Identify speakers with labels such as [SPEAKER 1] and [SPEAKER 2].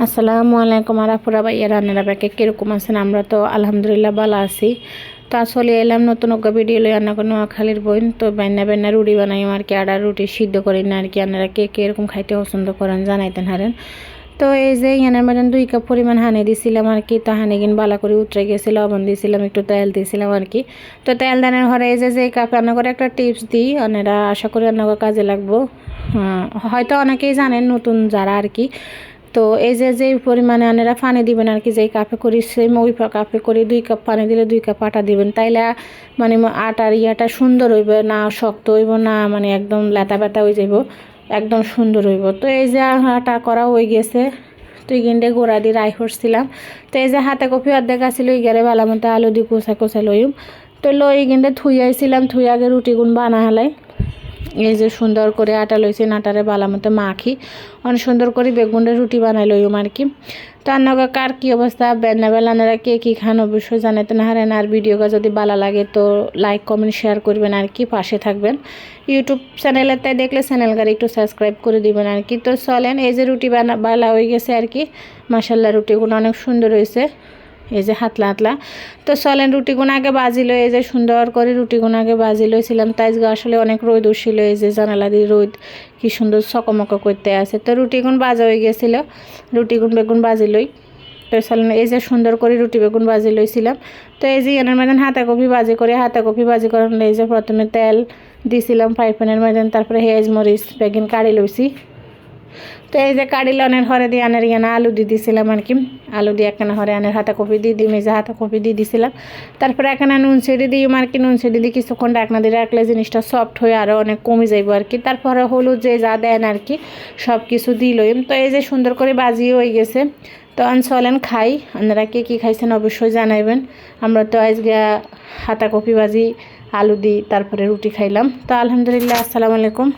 [SPEAKER 1] আসসালামু আলাইকুম আরাফুরা ভাইয়া রান্নারা ব্যাকে কীরকম আছেন? আমরা তো আলহামদুলিল্লাহ ভালো আছি। তো আসলে এলাম নতুন একটা ভিডিও লই রান্না করে নোয়াখালীর বোন। তো বেন্না রুটি বানাই আর কি, আটা রুটি সিদ্ধ করি না আর কি। আপনারা কে কীরকম খাইতে পছন্দ করেন জানাইতেন হারেন। তো এই যে এখানে মানে 2 কাপ পরিমাণ হানি দিছিলাম আর কি। তো হানি কিন বালা করে উতরে গেছে, লবণ দিয়েছিলাম, একটু তেল দিয়েছিলাম আর কি। তো তেল দানের ঘরে এই যে কাপে রান্না করে একটা টিপস দিই, আপনারা আশা করি রান্না কাজে লাগবো। হয়তো অনেকেই জানেন, নতুন যারা আর কি। তো এই যে পরিমাণে আপনারা পানি দিবেন আর কি, যেই কাপে করি সেম ওই কাপে করে 2 কাপ পানি দিলে 2 কাপ আটা দিবেন। তাইলে মানে আটার ইয়াটা সুন্দর হইব, না শক্ত হইব, না মানে একদম লেতা ব্যথা হয়ে যাব, একদম সুন্দর হইব। তো এই যে আটা করা হয়ে গেছে। তো গিন্ডে গোড়া দিয়ে রাই করছিলাম। তো এই যে হাতে কপি অর্ধেক আসছিল, ওই গেলে ভালো মতো আলু দিয়ে কোচা লইম। তো লই গিন্ডে থুই আইছিলাম, থুই আগে রুটি গুণ বানা হালাই। এই যে সুন্দর করে আটা লইছি, আটারে বালা মতো মাখি অনেক সুন্দর করে বেগুনের রুটি বানাই লইম আর কি। তো আপনার কার কী অবস্থা, বেলানারা কে কী খান অবশ্যই জানাতে না হারেন। আর ভিডিওটা যদি ভালো লাগে তো লাইক কমেন্ট শেয়ার করবেন আর কি, পাশে থাকবেন। ইউটিউব চ্যানেলে তাই দেখলে চ্যানেলটার একটু সাবস্ক্রাইব করে দিবেন আর কি। তো চলেন, এই যে রুটি বালা হয়ে গেছে আর কি। মাশাল্লাহ রুটিগুলো অনেক সুন্দর হয়েছে, এই যে হাতলা। তো চলেন রুটিগুলো আগে বাজিল, এই যে সুন্দর করে রুটিগুলো আগে বাজি লইছিলাম। তাই আসলে অনেক রোদ উঠছিল, এই যে জানালা দিয়ে রোদ কি সুন্দর চকমক করতে আছে। তো রুটিগুলো বাজা হয়ে গেছিল, রুটিগুলো বেগুন বাজি লই। তো চলেন এই যে সুন্দর করে রুটি বেগুন বাজি লইছিলাম। তো এই যে এনার মধ্যে হাতা কপি বাজি করার এই যে প্রথমে তেল দিছিলাম ফ্রাই প্যানের মধ্যে, তারপরে হেজ মরিচ বেগুন কাড়ি লইছি। তো এই যে কাড়ি লনের হরে দিয়ে আনের ইয়ানা আলু দিয়ে দিছিলাম আর কি। আলু দিয়ে একখানা হরে আনের হাতা কপি দিয়ে দিই, মেজে হাতা কপি দিয়ে দিছিলাম। তারপরে একখানা নুন ছেড়ে দিই আর কি। নুন ছেড়ে দিয়ে কিছুক্ষণ ডাকনা দিয়ে রাখলে জিনিসটা সফট হয়ে আরও অনেক কমে যাইব আর কি। তারপরে হলুদ যে যা দেন আর কি সব কিছু দিলই। তো এই যে সুন্দর করে বাজিয়ে হয়ে গেছে। তো চলেন খাই, আপনারা কে কী খাইছেন অবশ্যই জানাইবেন। আমরা তো আজকে হাতা কপি ভাজি আলু দিই তারপরে রুটি খাইলাম। তো আলহামদুলিল্লাহ, আসসালামু আলাইকুম।